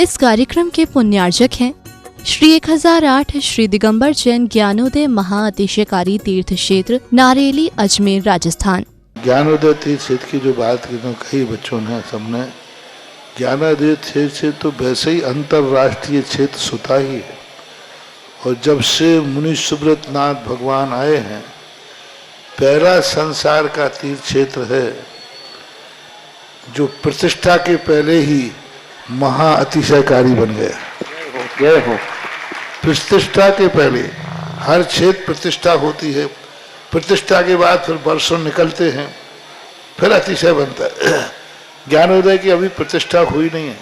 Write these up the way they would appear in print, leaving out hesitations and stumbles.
इस कार्यक्रम के पुण्यार्जक हैं श्री 1008 श्री दिगंबर जैन ज्ञानोदय महाअतिशयकारी तीर्थ क्षेत्र नारेली अजमेर राजस्थान। ज्ञानोदय तीर्थ क्षेत्र की जो बात कही बच्चों ने सबने, ज्ञानोदय क्षेत्र तो वैसे ही अंतरराष्ट्रीय क्षेत्र सुता ही है। और जब से मुनि सुब्रत नाथ भगवान आए हैं, पहला संसार का तीर्थ क्षेत्र है जो प्रतिष्ठा के पहले ही महाअतिशयकारी बन गया। प्रतिष्ठा के पहले हर क्षेत्र प्रतिष्ठा होती है, प्रतिष्ठा के बाद फिर वर्षों निकलते हैं, फिर अतिशय बनता है। ज्ञानोदय की अभी प्रतिष्ठा हुई नहीं है।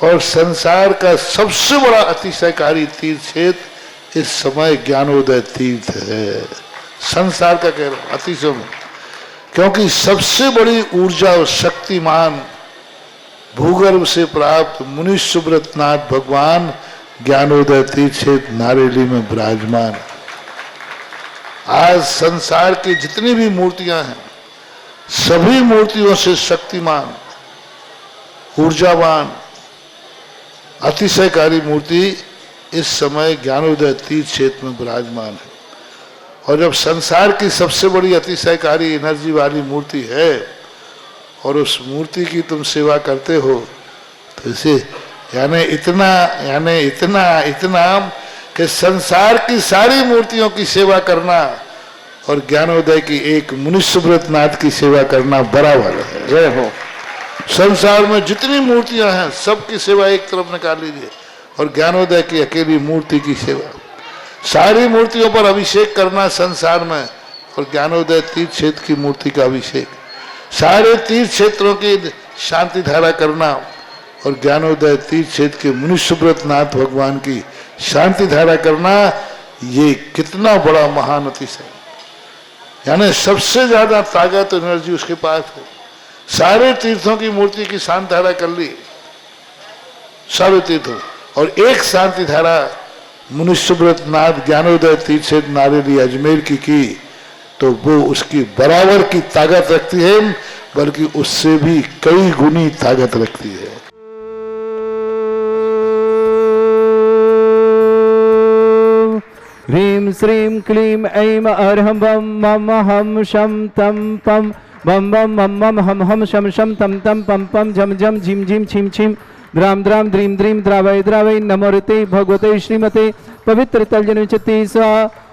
और संसार का सबसे बड़ा अतिशयकारी तीर्थ क्षेत्र इस समय ज्ञानोदय तीर्थ है। संसार का कह रहा हूं अतिशय में, क्योंकि सबसे बड़ी ऊर्जा और शक्तिमान भूगर्भ से प्राप्त मुनि सुब्रत नाथ भगवान ज्ञानोदय तीर्थ क्षेत्र नारेली में विराजमान। आज संसार की जितनी भी मूर्तियां हैं, सभी मूर्तियों से शक्तिमान, ऊर्जावान, अतिशयकारी मूर्ति इस समय ज्ञानोदय तीर्थ क्षेत्र में विराजमान है। और जब संसार की सबसे बड़ी अतिशयकारी एनर्जी वाली मूर्ति है और उस मूर्ति की तुम सेवा करते हो, तो इसे यानी इतना कि संसार की सारी मूर्तियों की सेवा करना और ज्ञानोदय की एक मुनि सुब्रत नाथ की सेवा करना बराबर है। जय हो। संसार में जितनी मूर्तियां हैं सबकी सेवा एक तरफ निकाल लीजिए और ज्ञानोदय की अकेली मूर्ति की सेवा। सारी मूर्तियों पर अभिषेक करना संसार में और ज्ञानोदय तीर्थ क्षेत्र की मूर्ति का अभिषेक, सारे तीर्थ क्षेत्रों की शांति धारा करना और ज्ञानोदय तीर्थ क्षेत्र के मुनि सुब्रत नाथ भगवान की शांति धारा करना, ये कितना बड़ा महान अतिशय। यानी सबसे ज्यादा ताकत एनर्जी उसके पास है। सारे तीर्थों की मूर्ति की शांति धारा कर ली, सारे तीर्थों, और एक शांति धारा मुनि सुब्रत नाथ ज्ञानोदय तीर्थ क्षेत्र नारेली अजमेर की तो वो उसकी बराबर की ताकत रखती है, बल्कि उससे भी कई गुनी ताकत रखती है। ह्रीं श्रीं क्लीं ऐं अर्हं बम मम हम शम तम पम बम बम मम मम हम हम शम शम तम तम पम पम झम झम झिम झिम छिम छिम द्राम द्राम द्रीम द्रीम द्रावय द्रावय नमोरते भगवते श्रीमते पवित्र तलजनचति स्वा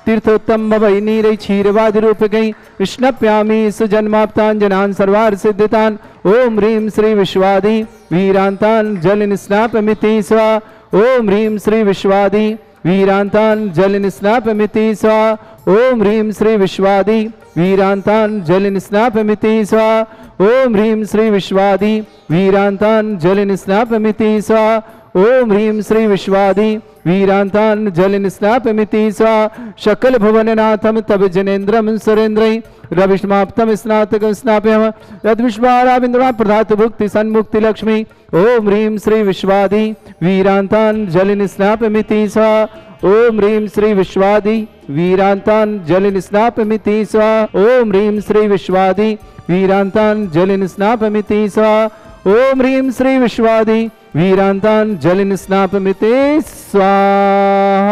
तीर्थोत्तम भवै नीरै क्षीरवादि रूप गई कृष्णप्यामी सुजन्माप्तांजनान् सर्वार्थ सिद्धितान् ओम ह्रीं श्री विश्वादि वीरांतान् जल निस्नापमिति स्वा ओम ह्रीं श्री विश्वादि वीरांतान् जल निस्नापमिति स्वा ओम ह्रीं श्री विश्वादि वीरांतान् जल निस्नापमिति स्वा ओम ह्रीं श्री विश्वादि वीरांतान् जल निस्नापमिति स्वा ओम ह्रीं श्री विश्वादि वीरांतान् जल निस्नापमिति स्वा शकल भुवननाथं तब जनेन्द्रं सुरेन्द्रै रविष्माप्तम स्नातकं स्नापयाम यद्विश्वाराविन्द्रा प्रधात भुक्ति सन्मुक्ति लक्ष्मी ओम ह्रीं श्री विश्वादि वीरांतान् जल निस्नापमिति स्वा ओम ह्रीं श्री विश्वादि वीरांतान् जल निस्नापमिति स्वा ओम ह्रीं श्री विश्वादि वीरांतान् जल निस्नापमिति स्वा ओम ह्रीं श्री विश्वादि वीरांतान् जल निस्नापमिति स्वाहा।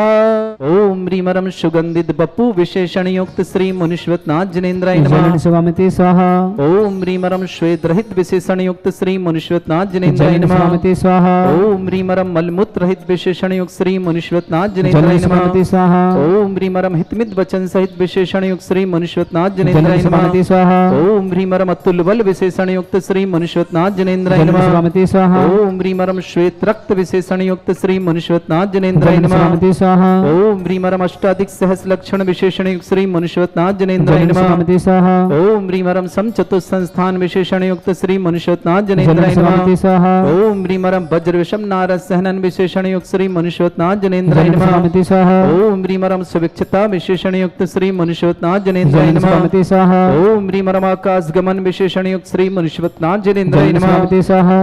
ओम ह्रीमरम सुगंधित बप्पु विशेषण युक्त श्री मुनिश्वतनाथ जनेन्द्राय नमः स्वामिति स्वाहा। ओम ह्रीमरम श्वेत रहित विशेषण युक्त श्री मुनिश्वतनाथ जनेन्द्राय नमः स्वामिति स्वाहा। ओम ह्रीमरम मलमूत्र रहित विशेषण युक्त श्री मुनिश्वतनाथ जनेन्द्राय नमः स्वाहा। ओम ह्रीमरम हितमित वचन सहित विशेषण युक्त श्री मुनिश्वतनाथ जनेन्द्राय नमः स्वाहा। ओम ह्रीमरम अतुल बल विशेषण युक्त श्री मुनिश्वतनाथ जनेन्द्राय नमः स्वामिति स्वाहा। ओम ह्रीमरम श्वेत रक्त विशेषण युक्त श्री मुनिश्वतनाथ जनेन्द्राय नमः स्वाहा। ओम ह्रीमरम अष्टाधिक सहस लक्षण विशेषण युक्त श्री मुनिश्वतनाथ जनेन्द्राय नमः स्वाहा। ओम ह्रीमरम समचतुः संस्थान विशेषण युक्त श्री मुनिश्वतनाथ जनेन्द्राय नमः स्वाहा। ओम ह्रीमरम वज्र विषम नारद सहनन विशेषण युक्त श्री मुनिश्वतनाथ जनेन्द्राय नमः स्वाहा। ओम ह्रीमरम सुविक्षता विशेषण युक्त श्री मुनिश्वतनाथ जनेन्द्राय नमः स्वाहा। ओम ह्रीमरम आकाश गमन विशेषण युक्त श्री मुनिश्वतनाथ जनेन्द्राय नमः स्वाहा।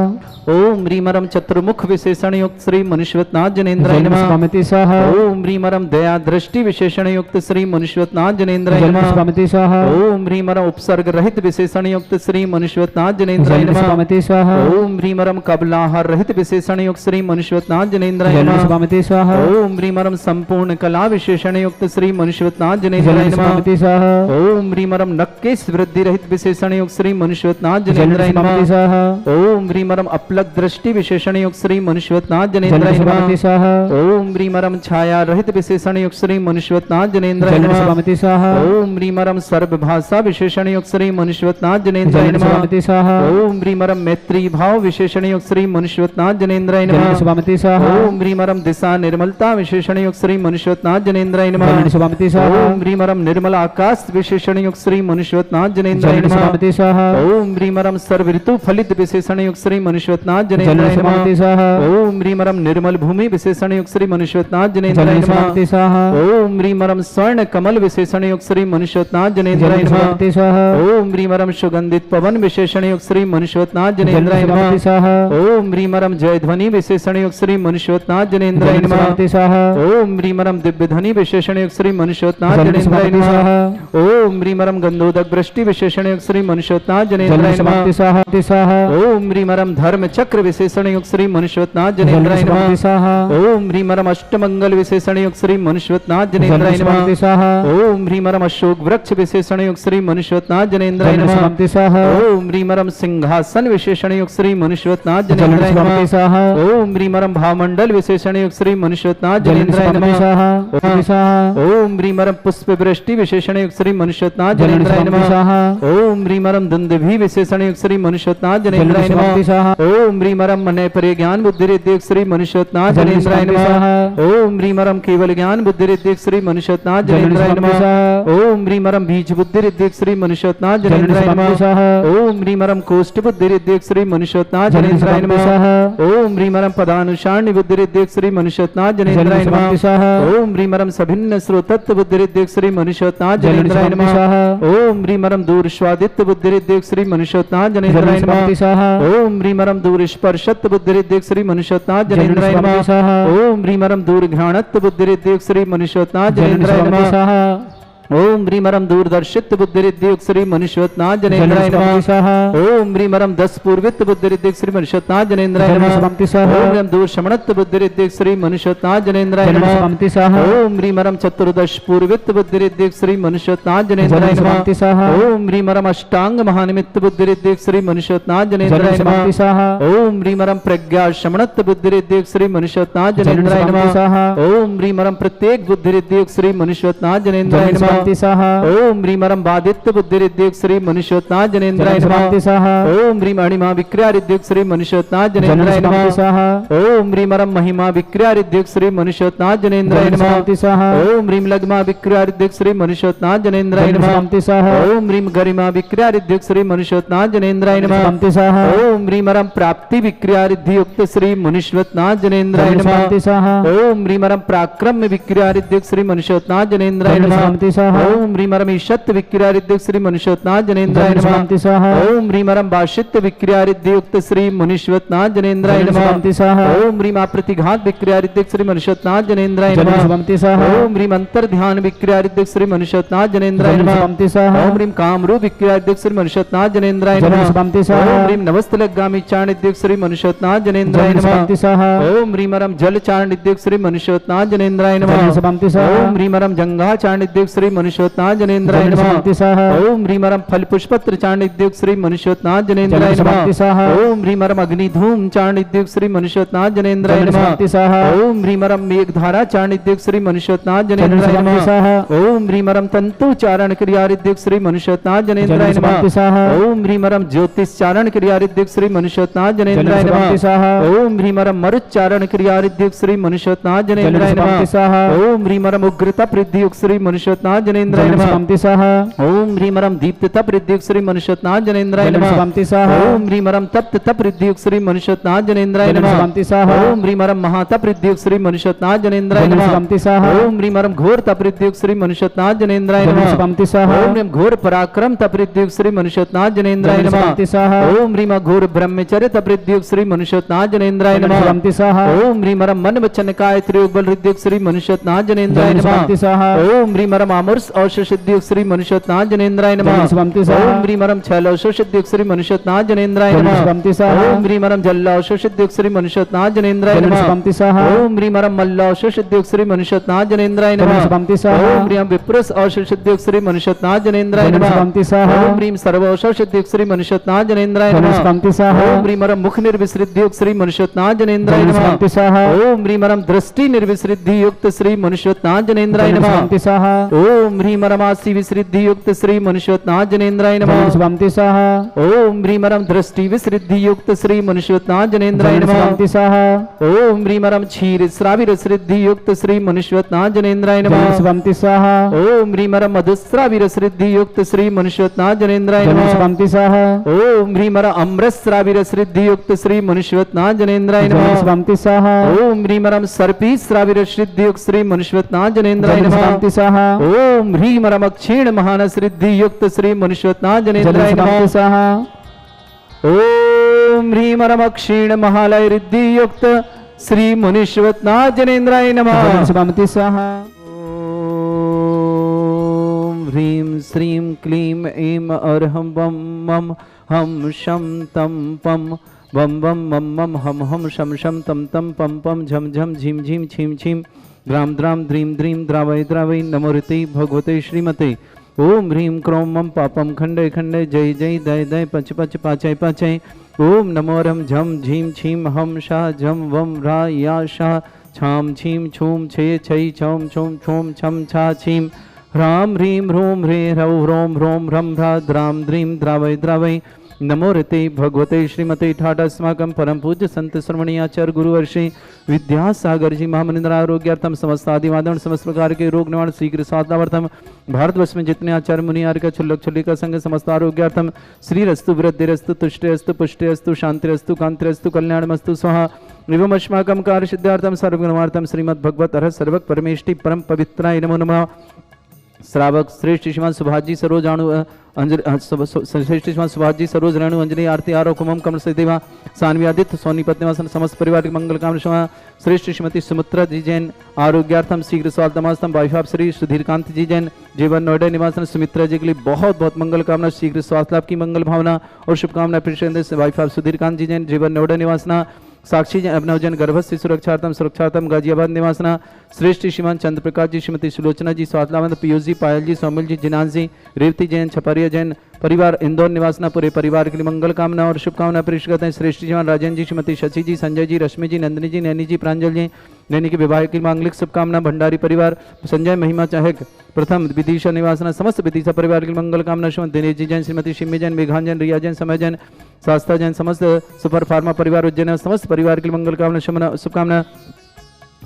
ओम ह्रीमरम चतुर्मुख विशेषण युक्त श्री मनुष्यवतनाथ जनेन्द्राय जन्म नमः। स्वामिति स्वाहा ओम ह्रीमरम दया दृष्टि विशेषण युक्त श्री मनुष्यवतनाथ जनेन्द्राय जन्म नमः। स्वामिति स्वाहा ओम ह्रीमरम उपसर्ग रहित विशेषण युक्त श्री मनुष्यवतनाथ जनेन्द्राय जन्म नमः। स्वामिति स्वाहा ओम ह्रीमरम कबलाहार रहित विशेषण युक्त श्री मनुष्यवतनाथ जनेन्द्राय जन्म नमः। स्वामिति स्वाहा ओम ह्रीमरम संपूर्ण कला विशेषण युक्त श्री मनुष्यवतनाथ जनेन्द्राय जन्म नमः। स्वामिति स्वाहा ओम ह्रीमरम नक्केश वृद्धि रहित विशेषण युक्त श्री मनुष्यवतनाथ जन्म जनेन्द्राय स्वामिति नमः। स्वाहा ओम ह्रीमरम अपलक दृष्टि विशेषण युक्त श्री मनुष्यवतनाथ जन्म जनेन्द्राय स्वामिति नमः। स्वाहा ओम ह्रीमरम छाया रहित विशेषण युक्त श्री मनुष्यवतनाथ जनेन्द्राय जन्म नमः। स्वामिति स्वाहा ओम ह्रीमरम सर्वभाषा विशेषण युक्त श्री मनुष्यवतनाथ जनेन्द्राय जन्म नमः। स्वामिति स्वाहा ओम ह्रीमरम मैत्री भाव विशेषण युक्त श्री मनुष्यवतनाथ जनेन्द्राय जन्म नमः। स्वामिति स्वाहा ओम ह्रीमरम दिशा निर्मलता विशेषण युक्त श्री मनुष्यवतनाथ जनेन्द्राय नमः। जन्म स्वामिति स्वाहा ओम ह्रीमरम निर्मल आकाश विशेषण युक्त श्री मनुष्यवतनाथ जनेन्द्राय जन्म नमः। स्वामिति स्वाहा ओम ह्रीमरम सर्व ऋतु फलित विशेषण युक्त श्री मनुष्यवतनाथ जन्म जनेन्द्राय स्वामिति नमः। स्वाहा ओम ह्रीमरम निर्मल भूमि विशेषण युक्त श्री मनुष्यवतनाथ जनेन्द्राय जन्म नमः। स्वामिति स्वाहा ओम ह्रीमरम स्वर्ण कमल विशेषण युक्त श्री मनुष्यवतनाथ जनेन्द्राय जन्म नमः। स्वामिति स्वाहा ओम ह्रीमरम सुगंधित पवन विशेषण युक्त श्री मनुष्यवतनाथ जन्म जनेन्द्राय नमः। स्वामिति स्वाहा ओम ह्रीमरम जय ध्वनि विशेषण युक्त श्री मनुष्यवतनाथ जनेन्द्राय जन्म नमः। स्वामिति स्वाहा ओम ह्रीमरम दिव्य ध्वनि विशेषण युक्त श्री मनुष्यवतनाथ जन्म जनेन्द्राय स्वामिति नमः। स्वाहा ओम ह्रीमरम गंधोदक वृष्टि विशेषण युक्त श्री मनुष्यवतनाथ जन्म जनेन्द्राय स्वामिति नमः। स्वाहा स्वाहा ओम ह्रीमरम धर्म चक्र विशेषण युक्त श्री मनुष्यवतनाथ जन्म जनेन्द्राय स्वामिति नमः। स्वाहा ओम ह्रीमरम अष्टमंगल विशेषण युक्त श्री मनुष्यवतनाथ जन्म जनेन्द्राय नमः। स्वामिति स्वाहा ओम ह्रीमरम अशोक वृक्ष विशेषण युक्त श्री मनुष्यवतनाथ जनेन्द्राय जन्म नमः। स्वामिति स्वाहा ओम ह्रीमरम सिंहासन विशेषण युक्त श्री मनुष्यवतनाथ जन्म जनेन्द्राय स्वामिति नमः। स्वाहा ओम ह्रीमरम भावमंडल विशेषण युक्त श्री मनुष्यवतनाथ जन्म जनेन्द्राय स्वामिति नमः। स्वाहा स्वाहा ओम ह्रीमरम पुष्प वृष्टि विशेषण युक्त श्री मनुष्यवतनाथ जन्म जनेन्द्राय स्वामिति नमः। स्वाहा ओम ह्रीमरम दुंदुभि विशेषण युक्त श्री मनुष्यवतनाथ जन्म जनेन्द्राय स्वामिति नमः। स्वाहा ओम ह्रीमरम मने परे ज्ञान बुद्धि रिद्धिक श्री मनुष्यवतनाथ जन्म जनेन्द्राय स्वामिति नमः। स्वाहा ओम ह्रीमरम केवल ज्ञान बुद्धि रिद्धिक श्री मनुष्यवतनाथ जन्म जनेन्द्राय स्वामिति नमः। स्वाहा ओम ह्रीमरम बीज बुद्धि रिद्धिक श्री मनुष्यवतनाथ जन्म जनेन्द्राय स्वामिति नमः। स्वाहा ओम ह्रीमरम कोष्ठ बुद्धि रिद्धिक श्री मनुष्यवतनाथ जन्म जनेन्द्राय स्वामिति नमः। स्वाहा ओम ह्रीमरम पदानुसारणी बुद्धि रिद्धिक श्री मनुष्यवतनाथ जनेन्द्राय जन्म स्वामिति नमः। स्वाहा ओम ह्रीमरम सभिन्न श्रोतत्व बुद्धि रिद्धिक श्री मनुष्यवतनाथ जन्म जनेन्द्राय स्वामिति नमः। स्वाहा ओम ह्रीमरम दूर स्वादित्य बुद्धि रिद्धिक श्री मनुष्यवतनाथ जनेन्द्राय जन्म नमः। स्वामिति स्वाहा ओम ह्रीमरम दूर स्पर्शत्व बुद्धि रिद्धिक श्री मनुष्यवतनाथ जन्म जनेन्द्राय स्वामिति नमः। स्वाहा ओम ह्रीमरम दूर घ्राणत्व बुद्धि रिद्धिक श्री मनुष्यवतनाथ जन्म जनेन्द्राय स्वामिति नमः। स्वाहा ओम ह्रीमरम दूरदर्शित बुद्धि रिद्धिक श्री मनुष्यवतनाथ जनेन्द्राय जन्म नमः। स्वामिति स्वाहा ओम ह्रीमरम दस पूर्वित बुद्धि रिद्धिक श्री मनुष्यवतनाथ जनेन्द्राय जन्म नमः। स्वामिति स्वाहा ओम ह्रीम दूर शमणत्व बुद्धि रिद्धिक श्री मनुष्यवतनाथ जनेन्द्राय जन्म नमः। स्वामिति स्वाहा ओम ह्रीमरम चतुर्दश पूर्वित बुद्धि रिद्धिक श्री मनुष्यवतनाथ जन्म जनेन्द्राय नमः। स्वामिति स्वाहा ओम ह्रीमरम अष्टांग महानिमित्त बुद्धि रिद्धिक श्री मनुष्यवतनाथ जन्म जनेन्द्राय स्वामिति नमः। स्वाहा ओम ह्रीमरम प्रज्ञा शमणत्व बुद्धि रिद्धिक श्री मनुष्यवतनाथ जन्म जनेन्द्राय स्वामिति नमः। स्वाहा ओम ह्रीमरम प्रत्येक बुद्धि रिद्धिक श्री मनुष्यवतनाथ जनेन्द्राय जन्म नमः। स्वामिति स्वाहा ओम ह्रीमरम बादित्य बुद्धि रिद्धिक श्री मनुष्यवतनाथ जनेन्द्राय जन्म स्वामिति नमः। स्वाहा ओम ह्रीम अणिमा विक्रिया रिद्धिक श्री मनुष्यवतनाथ जन्म जनेन्द्राय स्वामिति नमः। स्वाहा ओम ह्रीमरम महिमा विक्रिया रिद्धिक श्री मनुष्यवतनाथ जनेन्द्राय जन्म नमः। स्वामिति स्वाहा ओम ह्रीम लगमा विक्रिया रिद्धिक श्री मनुष्यवतनाथ जनेन्द्राय जन्म नमः। स्वामिति स्वाहा ओम ह्रीम गरिमा विक्रिया रिद्धिक श्री मनुष्यवतनाथ जनेन्द्राय जन्म नमः। स्वामिति स्वाहा ओम ह्रीमरम प्राप्ति विक्रिया रिद्धि युक्त श्री मनुष्यवतनाथ जनेन्द्राय जन्म नमः। स्वामिति स्वाहा ओम ह्रीमरम पराक्रम विक्रिया रिद्धिक श्री मनुष्यवतनाथ जनेन्द्राय जन्म नमः। स्वामिति स्वाहा ओम ह्रीमरम ईशत विक्रिया रिद्धिक श्री मनुष्यवतनाथ जनेन्द्राय जन्म नमः। स्वामिति स्वाहा ओम ह्रीमरम बाशित्य विक्रिया रिद्धि युक्त श्री मनुष्यवतनाथ जनेन्द्राय जन्म नमः। स्वामिति स्वाहा ओम ह्रीम प्रतिघात विक्रिया रिद्धिक श्री मनुष्यवतनाथ जनेन्द्राय जन्म नमः। स्वामिति स्वाहा ओम ह्रीम अंतर ध्यान विक्रिया रिद्धिक श्री मनुष्यवतनाथ जनेन्द्राय जन्म नमः। स्वामिति स्वाहा ओम ह्रीम कामरूप विक्रिया रिद्धिक श्री मनुष्यवतनाथ जनेन्द्राय जन्म नमः। स्वामिति स्वाहा ओम ह्रीम नवस्तलगामी चाण रिद्धिक श्री मनुष्यवतनाथ जनेन्द्राय जन्म नमः। स्वामिति स्वाहा ओम ह्रीमरम जल चाण रिद्धिक श्री मनुष्यवतनाथ जनेन्द्राय जन्म नमः। स्वामिति स्वाहा ओम ह्रीमरम जंगा चाण रिद्धिक श्री मनुष्यवतनाथ जनेन्द्राय जन्म नमः। स्वामिति स्वाहा ओम ह्रीमरम फल पुष्पत्र चाण रिद्धिक श्री मनुष्यवतनाथ जनेन्द्राय जन्म नमः। स्वामिति स्वाहा ओम ह्रीमरम अग्नि धूम चाण रिद्धिक श्री मनुष्यवतनाथ जनेन्द्राय जन्म नमः। स्वामिति स्वाहा ओम ह्रीमरम मेघधारा चाण रिद्धिक श्री मनुष्यवतनाथ जन्म जनेन्द्राय स्वामिति नमः। स्वाहा ओम ह्रीमरम तंतु चारण क्रिया रिद्धिक श्री मनुष्यवतनाथ जनेन्द्राय जन्म नमः। स्वामिति स्वाहा ओम ह्रीमरम ज्योतिष चारण क्रिया रिद्धिक श्री मनुष्यवतनाथ जनेन्द्राय जन्म स्वामिति नमः। स्वाहा ओम ह्रीमरम मरुच्चारण क्रिया रिद्धिक श्री मनुष्यवतनाथ जन्म जनेन्द्राय स्वामिति नमः। स्वाहा ओम ह्रीमरम उग्रता वृद्धि युक्त श्री मनुष्यवतनाथ जनेन्द्राय नमः। स्वंति स्वाहा ओम ह्रीं रम दीप्त तप ऋद्युक्त श्री मनुष्यनाथ जनेन्द्राय जन्म नमः। स्वंति स्वाहा ओम ह्रीं रम तप्त तप ऋद्युक्त श्री मनुष्यनाथ जनेन्द्राय जन्म नमः। स्वंति स्वाहा ओम ह्रीं रम महातप ऋद्युक्त श्री मनुष्यनाथ जनेन्द्राय जन्म नमः। स्वंति स्वाहा ओम ह्रीं रम घोर तप ऋद्युक्त श्री मनुष्यनाथ जनेन्द्राय जन्म नमः। स्वंति स्वाहा ओम ह्रीं घोर पराक्रम तप ऋद्युक्त श्री मनुष्यनाथ जनेन्द्राय जन्म नमः। स्वंति स्वाहा ओम ह्रीं घोर ब्रह्मचर्य तप ऋद्युक्त श्री मनुष्यनाथ जनेन्द्राय जन्म नमः। स्वंति स्वाहा ओम ह्रीं रम मन वचन काय त्रियोग बल ऋद्युक्त श्री मनुष्यनाथ जनेन्द्राय जन्म नमः। स्वंति स्वाहा ओम ह्रीं रम अमृत औषध सिद्धियुक्त श्री मनुष्यनाथ जनेन्द्राय नमः। जन्म स्वंति स्वाहा ओम ह्रीं रम छल औषध सिद्धियुक्त श्री मनुष्यनाथ जनेन्द्राय जन्म नमः। स्वंति स्वाहा ओम ह्रीं रम जल औषध सिद्धियुक्त श्री मनुष्यनाथ जनेन्द्राय जन्म नमः। स्वंति स्वाहा ओम ह्रीं रम मल्ल औषध सिद्धियुक्त श्री मनुष्यनाथ जनेन्द्राय जन्म नमः। स्वंति स्वाहा ओम ह्रीं विप्रस औषध सिद्धियुक्त श्री मनुष्यनाथ जनेन्द्राय जन्म नमः। स्वंति स्वाहा ओम ह्रीं सर्व औषध सिद्धियुक्त श्री मनुष्यनाथ जनेन्द्राय जन्म नमः। स्वंति स्वाहा ओम ह्रीं रम मुख निर्विसृद्धि युक्त श्री मनुष्यनाथ जनेन्द्राय जन्म नमः। स्वंति स्वाहा ओम ह्रीं रम दृष्टि निर्विसृद्धि युक्त श्री मनुष्यनाथ जनेन्द्राय जन्म नमः। स्वंति स्वाहा ओम ह्रीं रम आसी विसृद्धि युक्त श्री मनुष्यनाथ जनेन्द्राय जन्म नमः। स्वंति स्वाहा ओम ह्रीं रम दृष्टि विसृद्धि युक्त श्री मनुष्यनाथ जनेन्द्राय जन्म नमः। स्वंति स्वाहा ओम ह्रीं रम क्षीर श्राविर सिद्धि युक्त श्री मनुष्यनाथ जनेन्द्राय जन्म नमः। स्वंति स्वाहा ओम ह्रीं रम मधुस्राविर सिद्धि युक्त श्री मनुष्यनाथ जनेन्द्राय जन्म नमः। स्वंति स्वाहा ओम ह्रीं रम अमृतस्राविर सिद्धि युक्त श्री मनुष्यनाथ जनेन्द्राय जन्म नमः। स्वंति स्वाहा ओम ह्रीं रम सर्पी श्राविर सिद्धि युक्त श्री मनुष्यनाथ जनेन्द्राय जन्म नमः। स्वंति स्वाहा ओम ह्रीं रम क्षीण महान सिद्धि युक्त श्री मनुष्यनाथ जन्म जनेन्द्राय स्वंति नमः। स्वाहा ओम ह्रीं रम क्षीण महालय रिद्धि युक्त श्री मनुष्यनाथ जनेन्द्राय नमः। जन्म स्वंति स्वाहा ओम ह्रीं श्रीं क्लीं ऐं अर्हं वं मं हम शं तं पं वं वं मं मं हम हम शं शं तं तं पं पं झं झं झीं झीं छीं छीं द्रां द्रां द्रीं द्रीं द्रावय द्रावय नमोरते भगवते श्रीमते। ओम ह्रीं क्रों मं पापं खंडे खंडे जय जय दय दय पच पच पाचय पाचय। ओम नमोरम झम झीं छीं हम शाह झम वम रा या शाह छाम छीं छूम छे छै छौम छूम छूम छम छा छीं ह्रां ह्रीं ह्रूं ह्रे ह्रौ ह्रों ह्रों ह्रं ह्रा द्रां द्रीं द्रावय द्रावय नमो रते भगवते श्रीमते ठाट अस्माकं परम पूज्य संत श्रवणीय आचार्य गुरुवर्षि विद्यासागर जी महामनिंद्र आरोग्यार्थम समस्त आदिवादन समस्त प्रकार के रोग निवारण शीघ्र स्वास्थ्यार्थम भारतवर्ष में जितने आचार्य मुनि आर्य छुल्लक छुल्लिका संघ समस्त आरोग्यार्थम श्रीरस्तु वृद्धिरस्तु तुष्टिरस्तु पुष्टिरस्तु शांतिरस्तु कांतिरस्तु कल्याणमस्तु स्वाहा एवं अस्माकं कार्य सिद्धार्थम सर्वगुणार्थम श्रीमद् भगवत हर सर्वक परमेष्टि परम पवित्राय नमो नमः। श्रावक श्रेष्ठ श्रीमान सुभाष जी सरोजाणु श्रेष्ठ श्रीमान सुभाष जी सरोज रेणु अंजलि आरती आरोप कुमम कमल से देवा सानवी आदित्य सोनीपत निवासन समस्त परिवार के मंगल कामना श्रेष्ठ श्रीमती सुमित्रा जी जैन आरोग्यार्थम शीघ्र स्वास्थ्यमास्तम वाइफ ऑफ श्री सुधीरकांत जी जैन जीवन नोएडा निवासन सुमित्रा जी के लिए बहुत बहुत मंगल कामना शीघ्र स्वास्थ्य लाभ की मंगल भावना और शुभकामना प्रेषित वाइफ ऑफ सुधीरकांत जी जैन जीवन नोएडा निवासना साक्षी जन अभिनवजन गर्भस्थि सुरक्षार्थम गाजियाबाद निवासना श्रेष्ठ श्रीमान चंद्र प्रकाश जी श्रीमती सुलोचना जी स्वास्थ्यवंत पीयूष जी पायल जी सौमिल जी जिनान जी रेवती जैन छपरिया जैन परिवार इंदौर निवासना पूरे परिवार के लिए मंगल कामना और शुभकामना प्रेषित करते हैं। श्रेष्ठ श्रीमान राजन जी श्रीमती शशि जी संजय जी रश्मि जी नंदिनी जी नैनी जी प्रांजल जी नैनी के विवाह की मांगलिक शुभकामना भंडारी परिवार संजय महिमा चाहक प्रथम विदिशा निवासना समस्त विदिशा परिवार के लिए मंगल कामना श्रीमती दिनेश जी जैन श्रीमती शिमी जैन मेघान जैन रिया जैन समय जैन शास्त्रा जैन समस्त सुपर फार्मा परिवार उज्जैन समस्त परिवार के लिए मंगल कामना शुभकामना।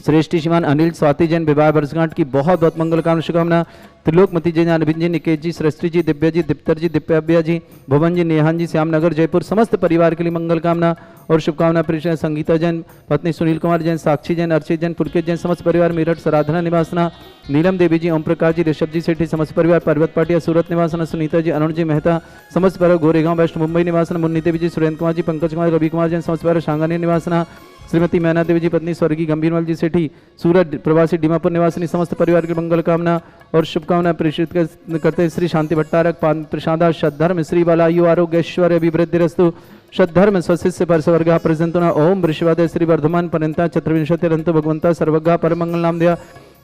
श्रेष्ठ श्रीमान अनिल स्वाति जैन विवाह वर्षगांठ की बहुत बहुत मंगल कामना शुभकामना। त्रिलोकमती जैन अरविंद जी निकेश जी सृष्टि जी दिव्या जी दीप्तर जी दिव्याभ्या जी भुवन जी नेहान जी श्यामनगर जयपुर समस्त परिवार के लिए मंगल कामना और शुभकामना प्रेषित। संगीता जैन पत्नी सुनील कुमार जैन साक्षी जैन अर्चित जैन पुलकित जैन समस्त परिवार मेरठ सराधना निवासना नीलम देवी जी ओम प्रकाश जी ऋषभ जी सेठी समस्त परिवार पर्वत पाटिया सूरत निवासना सुनीता जी अरुण जी मेहता समस्त परिवार गोरेगांव वैष्णो मुंबई निवासना मुन्नी देवी जी सुरेंद्र कुमार जी पंकज कुमार रवि कुमार जैन समस्त परिवार शांगानी निवासना श्रीमती मैना देवी जी पत्नी स्वर्गीय गंभीरमल जी सेठी सूरत प्रवासी डीमापुर निवासिनी समस्त परिवार की मंगल कामना और शुभकामना प्रेषित करते। श्री शांति भट्टारक प्रसादा सद्धर्म श्री बालायु आरोग्य ऐश्वर्य अभिवृद्धिरस्तु सद्धर्म स्वशिष्य परसवर्ग प्रजंतुना ओम वृषवादय श्री वर्धमान पर्यंता चतुर्विंशतिरंतु भगवंता सर्वगा परमंगल नाम दिया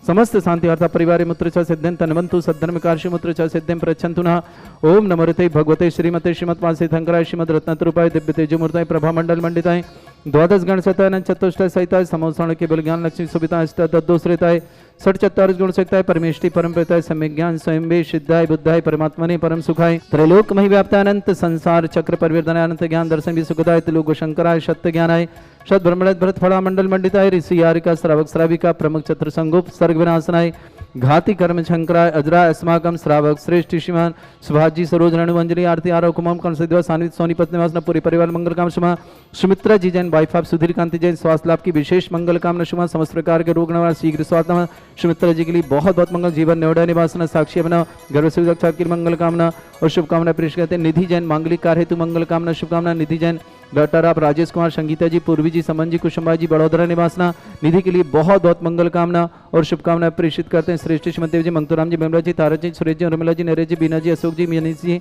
समस्त शांति अर्थ परिवार मुत्र च सिद्धिं तन्वन्तु सद्धर्म कार्य मुत्र च सिद्धिं प्रच्छन्तुना ओम नमोरते भगवते श्रीमते श्रीमद्वासी शंकराय श्रीमद रत्नतरूपाय दिव्य तेजोमूर्ताय प्रभा मंडल मंडिताय द्वादश गण सतान चतुष्ट सहिताय समोसण केवल ज्ञान लक्ष्मी सुविता अष्ट तद्दोश्रिताय षट चत्वारिश गुण सकताय परमेष्टि परम पिताय सम्यक ज्ञान स्वयं वे सिद्धाय बुद्धाय परमात्मने परम सुखाय त्रैलोक महि व्याप्तानंत संसार चक्र परिवर्तनाय अनंत ज्ञान दर्शन भी सुखदाय त्रिलोक शंकराय सत्य ज्ञानाय शत ब्रह्मणत भरत फला मंडल मंडिताय ऋषि यारिका श्रावक श्राविका प्रमुख छत्र संगोप सर्ग विनाशनाय घाति कर्म शंकराय अजराय अस्माकम श्रावक श्रेष्ठ श्रीमान सुभाजी सरोज रणुअंजलि आरती आरो कुमाम कर्ण सिद्धवा सानिध सोनीपत निवासना पूरे परिवार मंगल काम शुमा सुमित्रा जी जैन वाइफ ऑफ सुधीर कांति जैन स्वास्थ्य लाभ की विशेष मंगल कामना शुमा समस्त प्रकार के रोग निवारण शीघ्र स्वास्थ्य सुमित्रा जी के लिए बहुत बहुत मंगल जीवन नोएडा निवासना साक्षी बना गर्भ से रक्षा की मंगल कामना और शुभकामना प्रेष करते हैं। निधि जैन मांगलिक कार्य हेतु मंगल कामना शुभकामना निधि जैन डॉक्टर आप राजेश कुमार संगीता जी पूर्वी जी समन जी कुशंबा जी बड़ोदरा निवासना निधि के लिए बहुत बहुत मंगल कामना और शुभकामनाएं प्रेषित करते हैं। श्रेष्ठ श्रीमती जी मंगतुराम जी बिमला जी तारा जी सुरेश जी उर्मिला जी नरेश जी बीना जी अशोक जी मनीष जी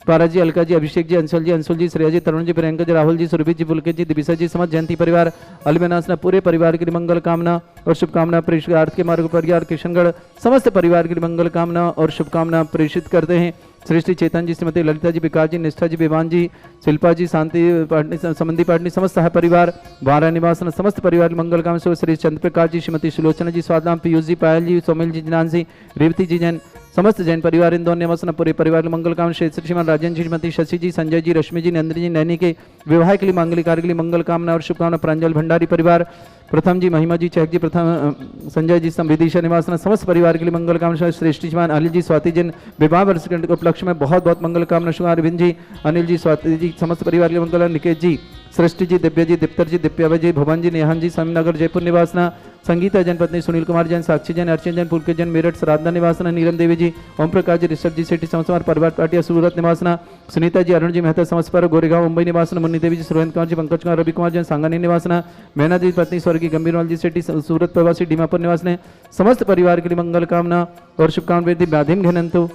पारा जी अलका जी अभिषेक जी अंशुल जी श्रेया जी तरुण जी प्रियंका जी राहुल जी सुरभि जी पुलके जी दिविसा जी समझ जयंती परिवार अलमेनासना पूरे परिवार के लिए मंगल कामना और शुभकामना प्रेषित अर्थ के मार्ग परिवार किशनगढ़ समस्त परिवार के लिए मंगल कामना और शुभकामना प्रेषित करते हैं। श्रेष्ठी चेतन जी श्रीमती ललिता जी विकास जी निष्ठा जी विवान जी शिल्पा जी शांति पाटनी संबंधी पाटनी समस्त सह परिवार बारा निवासन समस्त परिवार मंगल काम से श्री चंद्र प्रकाश जी श्रीमती सुलोचना जी स्वादाम पीयूष जी पायल जी सोमिल जी जिनान जी रेवती जी जैन समस्त जैन परिवार इन दोनों निवासन पूरे परिवार मंगल काम श्रीमान राजन जी श्रीमती शशि जी संजय जी रश्मि जी नंदिनी जी नैनी के विवाह के लिए मांगलिक कार्य के लिए मंगल कामना और शुभकामना प्रांजल भंडारी परिवार प्रथम जी महिमा जी चहक जी प्रथम संजय जी विदिशा निवासना समस्त परिवार के लिए मंगल कामना श्रेष्ठ श्रीमान अनिल जी स्वाति जैन विवाह वर्ष के उपलक्ष्य में बहुत बहुत मंगल कामना शुभ अरविंद जी अनिल जी स्वाति जी समस्त परिवार के लिए मंगल निकेश जी सृष्टि जी दिव्य जी दीप्तर जी दिप्याभय जी भुवन जी नेहन जी समीनगर जयपुर निवासना संगीता जैन पत्नी सुनील कुमार जैन साक्षी जैन अर्चन जैन पुलके जैन मेरठ श्राद्धा निवासना नीलम देवी जी ओम प्रकाश जी ऋषभ जी सेठी समस्त परिवार पाटिया सूरत निवासना सुनीता जी अरुण जी मेहता समस्त पर गोरेगांव मुंबई निवासना मुन्नी देवी जी सुरेंद्र कुमार जी पंकज कुमार रवि कुमार जैन सांगानी निवासना मैना जी पत्नी स्वर्गीय गंभीरवाल जी सेठी सूरत प्रवासी डीमापुर निवासने समस्त परिवार के लिए मंगल कामना और शुभकामना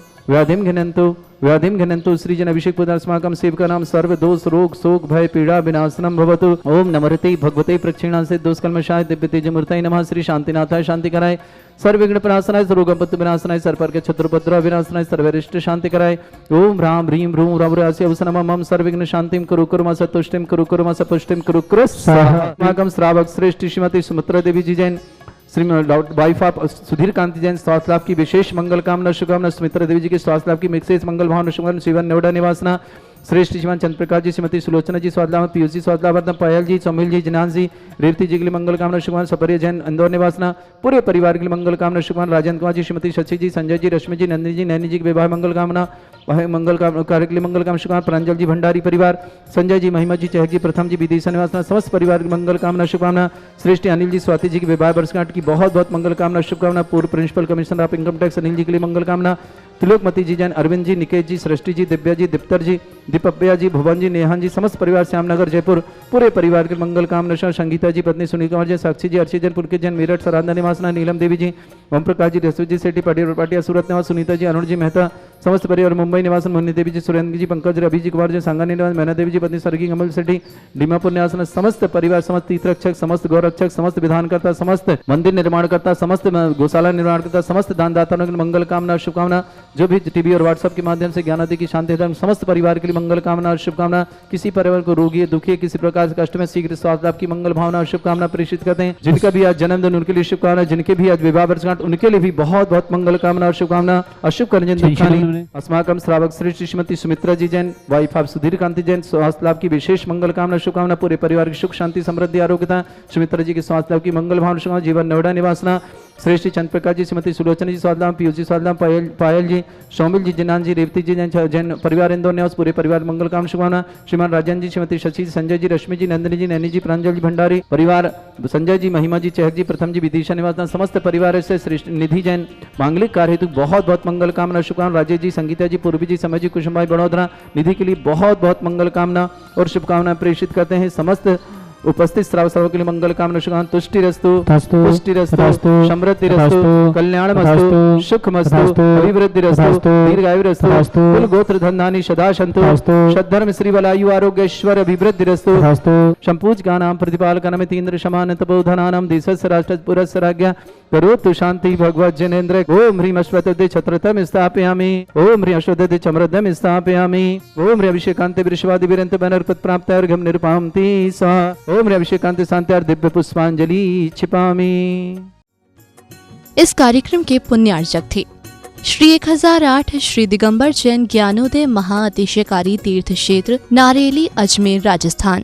व्याधिम घनंतु श्रीजन अभिषेक पुदास्माकम सेवका नाम सर्व दोष रोग शोक भय पीड़ा विनाशनम भवतु ओम नमरते भगवते प्रक्षिणा से दोष कलमशाय दिव्य तेज मूर्तये नमः श्री शांतिनाथाय शांति कराय सर्वविघ्न प्रणाशनाय सर्वगंपत्ति विनाशनाय सर्पर के छत्रपत्र विनाशनाय सर्वरिष्ट शांति कराय ओम ह्राम ह्रीं ह्रूं रवरास्य अवसनम मम सर्वविघ्न शांतिम कुरु कुरु सतुष्टिम कुरु कुरु सपुष्टिम कुरु कुरु स्वाहा श्रावक श्रेष्ठ श्रीमती सुमित्रा देवी जी जैन श्री वाइफ ऑफ सुधीर कांति जैन स्वास्थ्य लाभ की विशेष मंगल कामना शुभकामना सुमित्रा देवी जी के स्वास्थ्य लाभ की विशेष मंगल भावना शुभकामना शिवन नोएडा निवासना श्रेष्ठ श्रीमान चंद्र प्रकाश जी श्रीमती सुलोचना जी स्वास्थ्य लाभ पीयूष जी स्वास्थ्य लाभ पायल जी सोमिल जी जिनान जी रेवती जी के लिए मंगल कामना शुभकामना सपरिया जैन इंदौर निवासना पूरे परिवार के लिए मंगल कामना शुभकामना राजन कुमार जी श्रीमती शशि जी संजय जी रश्मि जी नंदिनी जी नैनी जी के विवाह मंगल कामना मंगल कार्य के लिए मंगल कामना शुभकामना प्रांजल जी भंडारी परिवार संजय जी महिमा जी चहक जी प्रथम जी विदिशा निवासना समस्त परिवार की मंगल कामना शुभकामना श्रेष्ठ अनिल जी स्वाति जी की विवाह वर्षगांठ की बहुत बहुत मंगल कामना शुभकामना पूर्व principal commissioner of income tax Anil ji के लिए मंगल कामना त्रिलोकमती जी जैन अरविंद जी निकेश जी सृष्टि जी दिव्या जी दीप्तर जी दीपव्या जी भुवन जी नेहन जी समस्त परिवार श्यामनगर जयपुर पूरे परिवार के मंगल कामना संगीता जी पत्नी सुनील कुमार जी साक्षी जी अर्ची जैन पुलके जैन मेरठ सराधा निवासना नीलम देवी जी ओम प्रकाश जी रसू जी सेठी पाटिया सूरत निवास सुनीता जी अरुण जी मेहता समस्त परिवार मुंबई निवासन मुन्नी देवी जी सुरेंद्र जी पंकज रवि जी कुमार जी सांगानी निवास मैना देवी जी पत्नी स्वर्गीय कमल सेठी डीमापुर निवासन समस्त परिवार समस्त तीर्थरक्षक समस्त गौरक्षक समस्त विधानकर्ता समस्त मंदिर निर्माणकर्ता समस्त गौशाला निर्माणकर्ता समस्त दानदाताओं की मंगल कामना शुभकामना जो भी टीवी और व्हाट्सएप के माध्यम से ज्ञान आदि की शांति धर्म समस्त परिवार के लिए मंगल कामना और शुभकामना किसी परिवार को रोगी दुखी किसी प्रकार से कष्ट में शीघ्र स्वास्थ्य लाभ की मंगल भावना और शुभकामना प्रेषित करते हैं। जिनका भी आज जन्मदिन उनके लिए शुभकामना जिनके भी आज विवाह वर्षगांठ उनके लिए भी बहुत बहुत मंगल कामना और शुभकामना अशुभ करंजन अस्माकम श्रावक श्री श्रीमती सुमित्रा जी जैन वाइफ ऑफ सुधीर कांति जैन स्वास्थ्य लाभ की विशेष मंगल कामना शुभकामना पूरे परिवार की सुख शांति समृद्धि आरोग्यता सुमित्रा जी के स्वास्थ्य लाभ की मंगल भावना शुभकामना जीवन नोएडा निवासना श्रेष्ठ चंद्र प्रकाश जी श्रीमती सुलोचना जी स्वादलाम पीयूष जी स्वादलाम पायल जी सोमिल जी जिनान जी रेवती जी जैन परिवार इंदौर निवास पूरे परिवार मंगल काम शुभकामना श्रीमान राजन जी श्रीमती शशि संजय जी रश्मि जी नंदिनी जी नैनी जी प्रांजल जी भंडारी परिवार संजय जी महिमा जी चहक जी प्रथम जी विदिशा निवास समस्त परिवार से श्रेष्ठ निधि जैन मांगलिक कार्य हेतु बहुत बहुत मंगल कामना शुभकामना राजेश जी संगीता जी पूर्वी जी समय जी कुशुमभाई बड़ोदरा निधि के लिए बहुत बहुत मंगल कामना और शुभकामना प्रेषित करते हैं। समस्त उपस्थित श्रावक के लिए मंगल कामना शुभकामना तुष्टि रस्तु पुष्टि रस्तु समृद्धि रस्तु कल्याण मस्तु सुख मस्तु अभिवृद्धि रस्तु दीर्घायु रस्तु कुल गोत्र धन्धानि सदा सन्तु सद्धर्म श्री बलायु आरोग्य ऐश्वर्य अभिवृद्धि रस्तु संपूज का नाम प्रतिपालकनम तीन्द्र समान तपोधनानाम देशस्य राष्ट्र पुरस्य राज्ञा करोतु शांति भगवत जनेन्द्र ओम ह्रीं अश्वत्थे छत्रतम स्थापयामि ओम ह्रीं अश्वत्थे चमरदम स्थापयामि ओम ह्रीं अभिषेकान्ते वृषवादि वीरन्त बैनरपत प्राप्त अर्घम निरुपामति सा ओम अभिषेकांत शांत्यार दिव्य पुष्पांजलि क्षिपामि। इस कार्यक्रम के पुण्यार्चक थे श्री 1008 श्री दिगंबर जैन ज्ञानोदय महाअतिशयकारी तीर्थ क्षेत्र नारेली, अजमेर, राजस्थान।